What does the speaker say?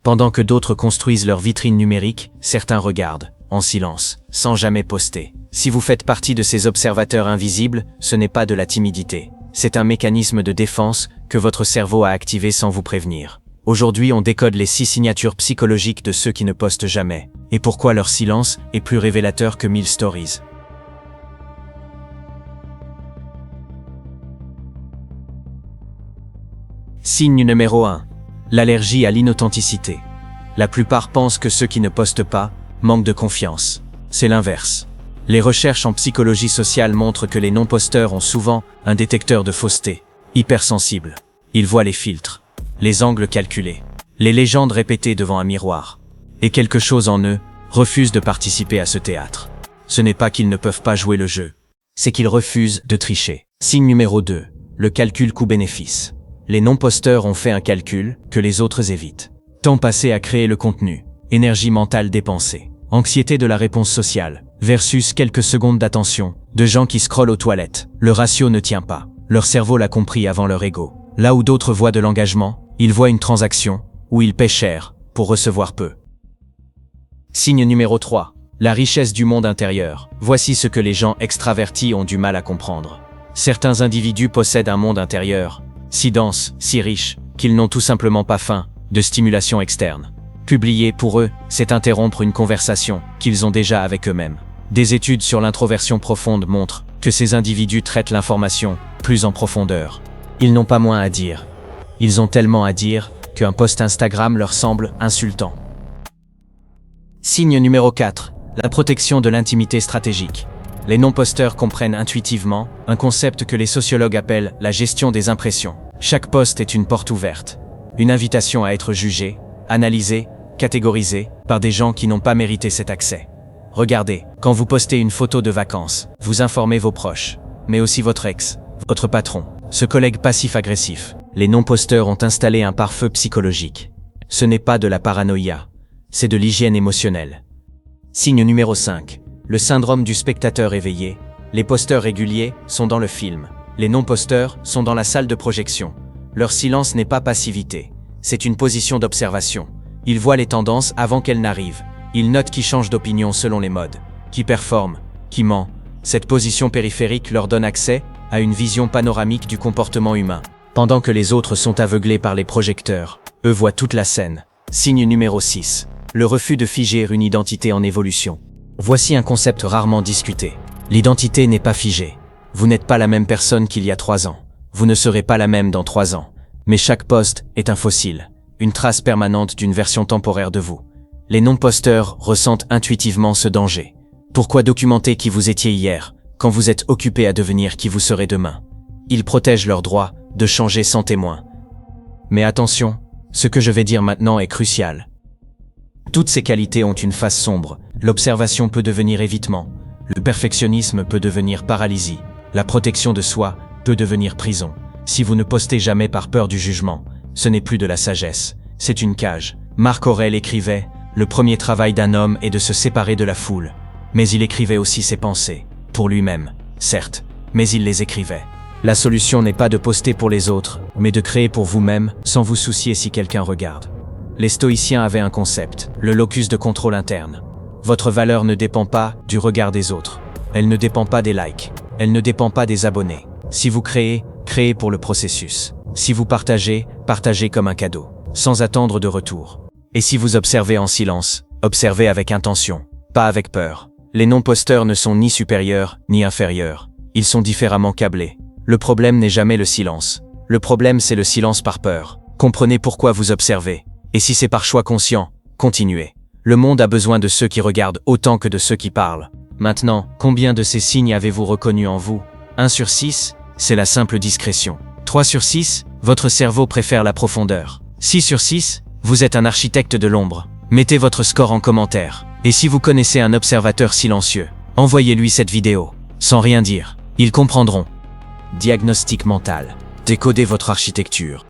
Pendant que d'autres construisent leur vitrine numérique, certains regardent, en silence, sans jamais poster. Si vous faites partie de ces observateurs invisibles, ce n'est pas de la timidité. C'est un mécanisme de défense que votre cerveau a activé sans vous prévenir. Aujourd'hui, on décode les 6 signatures psychologiques de ceux qui ne postent jamais, et pourquoi leur silence est plus révélateur que 1000 stories. Signe numéro 1. L'allergie à l'inauthenticité. La plupart pensent que ceux qui ne postent pas manquent de confiance. C'est l'inverse. Les recherches en psychologie sociale montrent que les non-posteurs ont souvent un détecteur de fausseté, hypersensible. Ils voient les filtres, les angles calculés, les légendes répétées devant un miroir. Et quelque chose en eux refuse de participer à ce théâtre. Ce n'est pas qu'ils ne peuvent pas jouer le jeu, c'est qu'ils refusent de tricher. Signe numéro 2. Le calcul coût-bénéfice. Les non-posteurs ont fait un calcul que les autres évitent. Temps passé à créer le contenu, énergie mentale dépensée, anxiété de la réponse sociale, versus quelques secondes d'attention, de gens qui scrollent aux toilettes. Le ratio ne tient pas. Leur cerveau l'a compris avant leur ego. Là où d'autres voient de l'engagement, ils voient une transaction, où ils paient cher, pour recevoir peu. Signe numéro 3. La richesse du monde intérieur. Voici ce que les gens extravertis ont du mal à comprendre. Certains individus possèdent un monde intérieur, si dense, si riche, qu'ils n'ont tout simplement pas faim de stimulation externe. Publier pour eux, c'est interrompre une conversation qu'ils ont déjà avec eux-mêmes. Des études sur l'introversion profonde montrent que ces individus traitent l'information plus en profondeur. Ils n'ont pas moins à dire. Ils ont tellement à dire qu'un post Instagram leur semble insultant. Signe numéro 4. La protection de l'intimité stratégique. Les non-posteurs comprennent intuitivement un concept que les sociologues appellent la gestion des impressions. Chaque post est une porte ouverte, une invitation à être jugé, analysé, catégorisé par des gens qui n'ont pas mérité cet accès. Regardez, quand vous postez une photo de vacances, vous informez vos proches, mais aussi votre ex, votre patron, ce collègue passif-agressif. Les non-posteurs ont installé un pare-feu psychologique. Ce n'est pas de la paranoïa, c'est de l'hygiène émotionnelle. Signe numéro 5. Le syndrome du spectateur éveillé. Les posteurs réguliers sont dans le film. Les non-posteurs sont dans la salle de projection. Leur silence n'est pas passivité, c'est une position d'observation. Ils voient les tendances avant qu'elles n'arrivent. Ils notent qui change d'opinion selon les modes, qui performe, qui ment. Cette position périphérique leur donne accès à une vision panoramique du comportement humain. Pendant que les autres sont aveuglés par les projecteurs, eux voient toute la scène. Signe numéro 6. Le refus de figer une identité en évolution. Voici un concept rarement discuté. L'identité n'est pas figée. Vous n'êtes pas la même personne qu'il y a 3 ans. Vous ne serez pas la même dans 3 ans. Mais chaque poste est un fossile, une trace permanente d'une version temporaire de vous. Les non-posteurs ressentent intuitivement ce danger. Pourquoi documenter qui vous étiez hier, quand vous êtes occupé à devenir qui vous serez demain? Ils protègent leur droit de changer sans témoin. Mais attention, ce que je vais dire maintenant est crucial. Toutes ces qualités ont une face sombre. L'observation peut devenir évitement. Le perfectionnisme peut devenir paralysie. La protection de soi peut devenir prison. Si vous ne postez jamais par peur du jugement, ce n'est plus de la sagesse, c'est une cage. Marc Aurèle écrivait « Le premier travail d'un homme est de se séparer de la foule ». Mais il écrivait aussi ses pensées, pour lui-même, certes, mais il les écrivait. La solution n'est pas de poster pour les autres, mais de créer pour vous-même, sans vous soucier si quelqu'un regarde. Les stoïciens avaient un concept, le locus de contrôle interne. Votre valeur ne dépend pas du regard des autres. Elle ne dépend pas des likes. Elle ne dépend pas des abonnés. Si vous créez, créez pour le processus. Si vous partagez, partagez comme un cadeau, sans attendre de retour. Et si vous observez en silence, observez avec intention, pas avec peur. Les non-posteurs ne sont ni supérieurs, ni inférieurs. Ils sont différemment câblés. Le problème n'est jamais le silence. Le problème, c'est le silence par peur. Comprenez pourquoi vous observez. Et si c'est par choix conscient, continuez. Le monde a besoin de ceux qui regardent autant que de ceux qui parlent. Maintenant, combien de ces signes avez-vous reconnus en vous? 1 sur 6, c'est la simple discrétion. 3 sur 6, votre cerveau préfère la profondeur. 6 sur 6, vous êtes un architecte de l'ombre. Mettez votre score en commentaire. Et si vous connaissez un observateur silencieux, envoyez-lui cette vidéo, sans rien dire. Ils comprendront. Diagnostic mental. Décodez votre architecture.